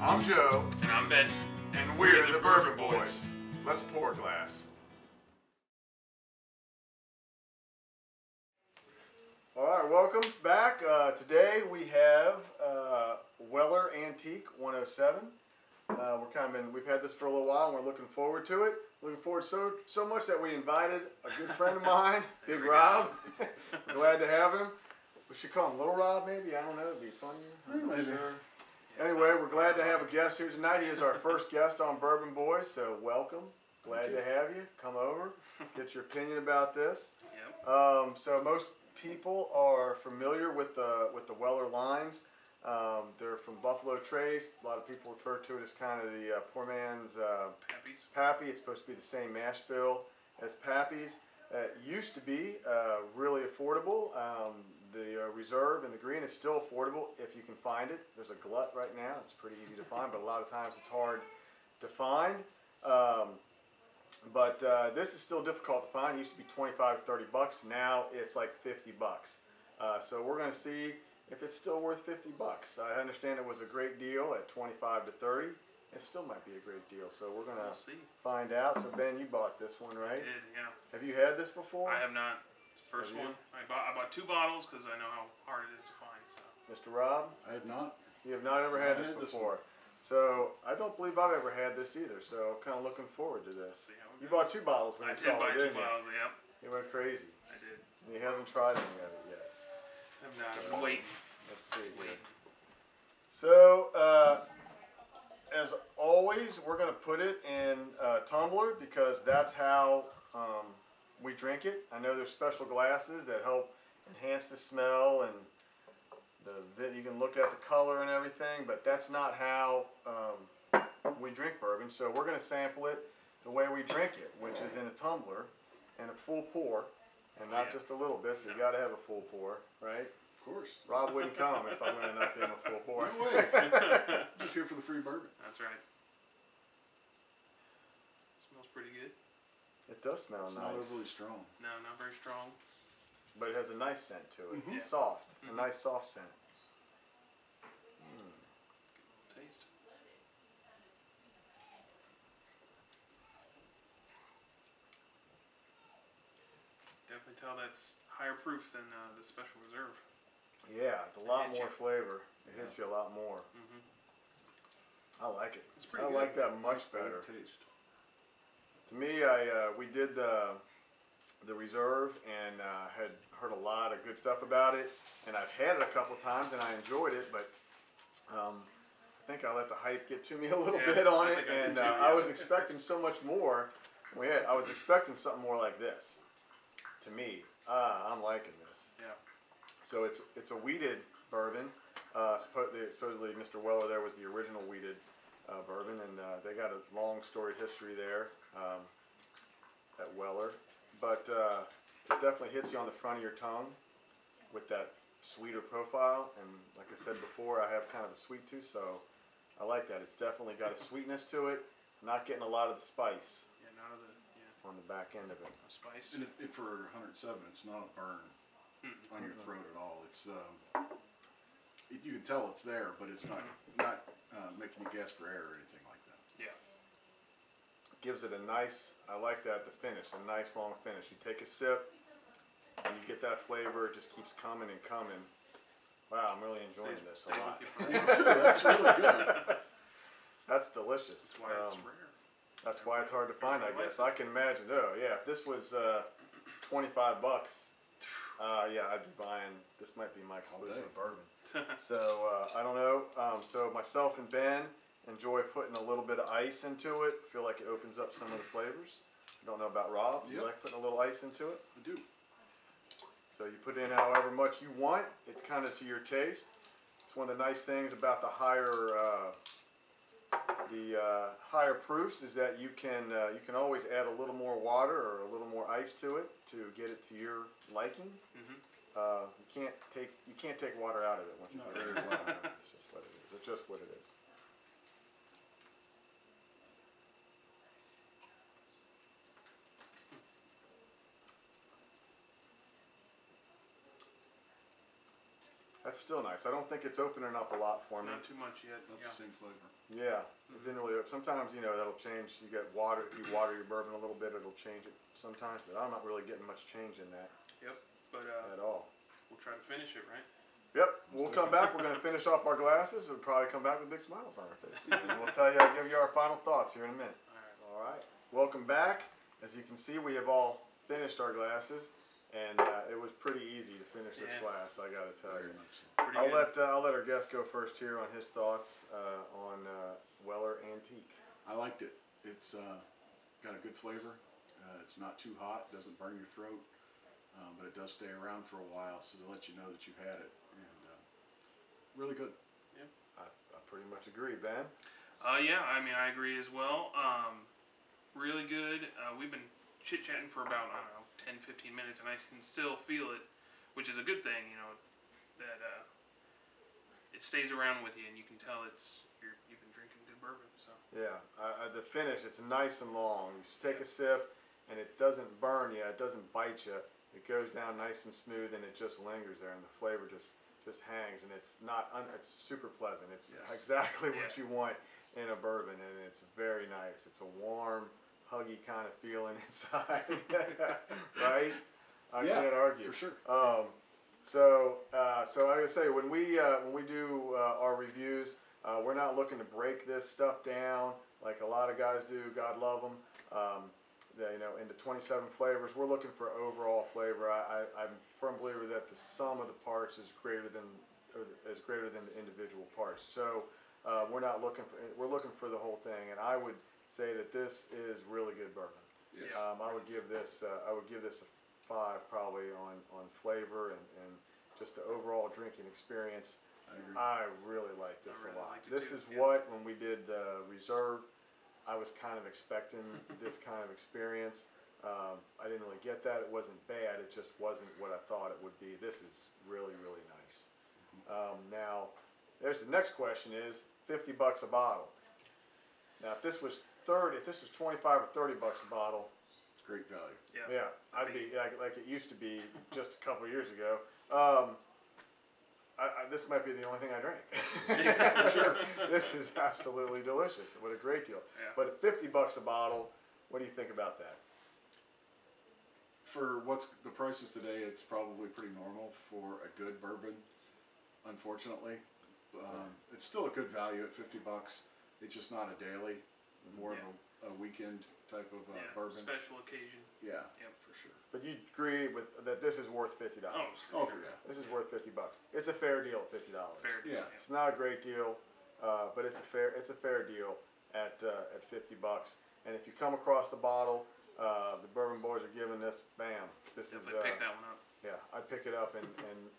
I'm Joe. And I'm Ben. And we're the Bourbon Boys. Let's pour a glass. Alright, welcome back. Today we have Weller Antique 107. We've had this for a little while and we're looking forward to it. Looking forward so much that we invited a good friend of mine, Big Rob. We're glad to have him. We should call him Little Rob maybe, I don't know, it'd be funnier. I'm not sure. Anyway, we're glad to have a guest here tonight. He is our first guest on Bourbon Boys, so welcome. Glad to have you. Come over, get your opinion about this. Yep. So most people are familiar with the Weller lines. They're from Buffalo Trace. A lot of people refer to it as kind of the poor man's Pappy. It's supposed to be the same mash bill as Pappy's. It used to be really affordable. The Reserve in the green is still affordable if you can find it. There's a glut right now. It's pretty easy to find, but a lot of times it's hard to find. This is still difficult to find. It used to be 25 to 30 bucks. Now it's like 50 bucks. So we're going to see if it's still worth 50 bucks. I understand it was a great deal at 25 to 30. It still might be a great deal. So we're going to find out. So Ben, you bought this one, right? I did, yeah. Have you had this before? I have not. It's the first one. I bought 2 bottles because I know how hard it is to find. So. Mr. Rob? I have not. You have not ever had this before. So I don't believe I've ever had this either. So I'm kind of looking forward to this. You bought 2 bottles when you saw it, didn't you? I did buy 2 bottles, yep. He went crazy. I did. And he hasn't tried any of it yet. I've not. I've been waiting. Let's see. So, as always, we're going to put it in a tumbler because that's how we drink it. I know there's special glasses that help enhance the smell and you can look at the color and everything, but that's not how we drink bourbon. So we're going to sample it the way we drink it, which is in a tumbler and a full pour, and not just a little bit. So you got to have a full pour, right? Of course. Rob wouldn't come if I'm going to not give him a full pour. No way. Just here for the free bourbon. That's right. Smells pretty good. It does smell nice. Not overly strong. No, not very strong. But it has a nice scent to it. Mm-hmm. It's soft. A nice soft scent. Good little taste. Definitely tell that's higher proof than the Special Reserve. Yeah, it's a lot more flavor. It hits you a lot more. I like it. It's pretty I good. like that much better. Taste. To me, we did the Reserve and had heard a lot of good stuff about it, and I've had it a couple times and I enjoyed it, but I think I let the hype get to me a little bit on it, and I was expecting so much more. I was expecting something more like this. To me, I'm liking this. Yeah. So it's a wheated bourbon. Supposedly Mr. Weller there was the original wheated bourbon, and they got a long storied history there at Weller. But it definitely hits you on the front of your tongue with that sweeter profile. And like I said before, I have kind of a sweet tooth, so I like that. It's definitely got a sweetness to it. Not getting a lot of the spice. Yeah, none of the on the back end of it. no spice. And if for 107, it's not a burn on your throat at all. It's you can tell it's there, but it's not making you gasp for air or anything like that. Yeah. Gives it a nice, I like that, the finish, a nice long finish. You take a sip and you get that flavor, it just keeps coming and coming. Wow, I'm really enjoying this a lot. That's really good. That's delicious. That's why it's rare. That's why it's hard to find, I guess. I can imagine. Oh, yeah, if this was 25 bucks, yeah, I'd be buying, this might be my exclusive bourbon. So, I don't know. So myself and Ben enjoy putting a little bit of ice into it. Feel like it opens up some of the flavors. I don't know about Rob. You like putting a little ice into it? I do. So you put in however much you want. It's kind of to your taste. It's one of the nice things about the higher proofs is that you can always add a little more water or a little more ice to it to get it to your liking. You can't take water out of it once you put it in. It's just what it is. It's just what it is. That's still nice. I don't think it's opening up a lot for me. Not too much yet. That's the same flavor. Yeah, it didn't really. Sometimes that'll change. You get water. If you water your bourbon a little bit, it'll change it sometimes. But I'm not really getting much change in that. Yep. But at all. We'll try to finish it, right? Yep. We'll come back. We're gonna finish off our glasses. We'll probably come back with big smiles on our faces, and we'll give you our final thoughts here in a minute. All right. All right. Welcome back. As you can see, we have all finished our glasses. And it was pretty easy to finish this glass, I gotta tell you. I'll let our guest go first here on his thoughts on Weller Antique. I liked it. It's got a good flavor. It's not too hot, doesn't burn your throat, but it does stay around for a while, so to let you know that you've had it. And really good. Yeah. I pretty much agree, Ben. Yeah, I mean, I agree as well. Really good. We've been chit-chatting for about, I don't know, 10, 15 minutes, and I can still feel it, which is a good thing, that it stays around with you, and you can tell you've been drinking good bourbon. So yeah, the finish, it's nice and long. You just take a sip, and it doesn't burn you, it doesn't bite you. It goes down nice and smooth, and it just lingers there, and the flavor just hangs, and it's it's super pleasant. It's exactly what you want in a bourbon, and it's very nice. It's a warm, huggy kind of feeling inside, right? I can't argue. For sure. So like I say, when we do our reviews, we're not looking to break this stuff down like a lot of guys do. God love them. Into 27 flavors. We're looking for overall flavor. I'm a firm believer that the sum of the parts is greater than the individual parts. So we're looking for the whole thing, and I would say that this is really good bourbon. Yes. I would give this a 5 probably on flavor and just the overall drinking experience. I really like this a lot. This is what, when we did the reserve, I was kind of expecting this kind of experience. I didn't really get that. It wasn't bad. It just wasn't what I thought it would be. This is really, really nice. Now, there's the next question is $50 a bottle. Now, if this was 25 or $30 a bottle, It's great value. yeah, I'd be like it used to be just a couple of years ago. This might be the only thing I drink. Yeah, sure. This is absolutely delicious. What a great deal. Yeah. But at $50 a bottle, what do you think about that? For what's the prices today, it's probably pretty normal for a good bourbon. Unfortunately, it's still a good value at $50. It's just not a daily, more of a weekend type of bourbon. Special occasion. Yeah, Yep. for sure. But you agree with that this is worth $50. Oh, Sure. yeah. This is worth $50. It's a fair deal at $50. Fair deal. Yeah. It's not a great deal, but it's a fair deal at $50. And if you come across the bottle, the Bourbon Boys are giving this. Bam! This Definitely pick that one up. Yeah, I'd pick it up and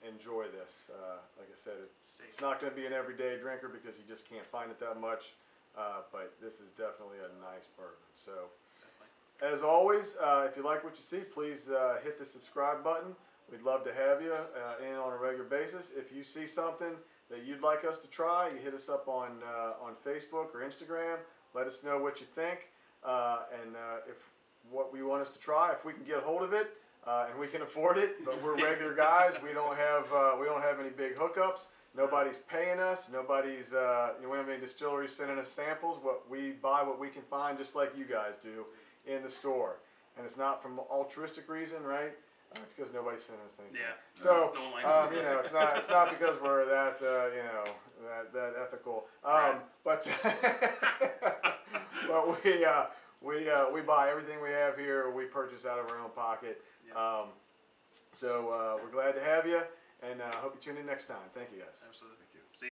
enjoy this. Like I said, Safe. it's not going to be an everyday drinker because you just can't find it that much. But this is definitely a nice bourbon. So, Definitely. as always, if you like what you see, please hit the subscribe button. We'd love to have you in on a regular basis. If you see something that you'd like us to try, you hit us up on Facebook or Instagram. Let us know what you think, and if what we want us to try, if we can get a hold of it. And we can afford it, but we're regular guys. We don't have any big hookups. Nobody's paying us. Nobody's we don't have any distilleries sending us samples. What we buy, what we can find, just like you guys do in the store. And it's not from altruistic reason, right? It's because nobody's sending us anything. Yeah. So No one likes us. it's not because we're that that ethical. But we buy everything we have here. We purchase out of our own pocket. So we're glad to have you, and I hope you tune in next time. Thank you, guys. Absolutely. Thank you. See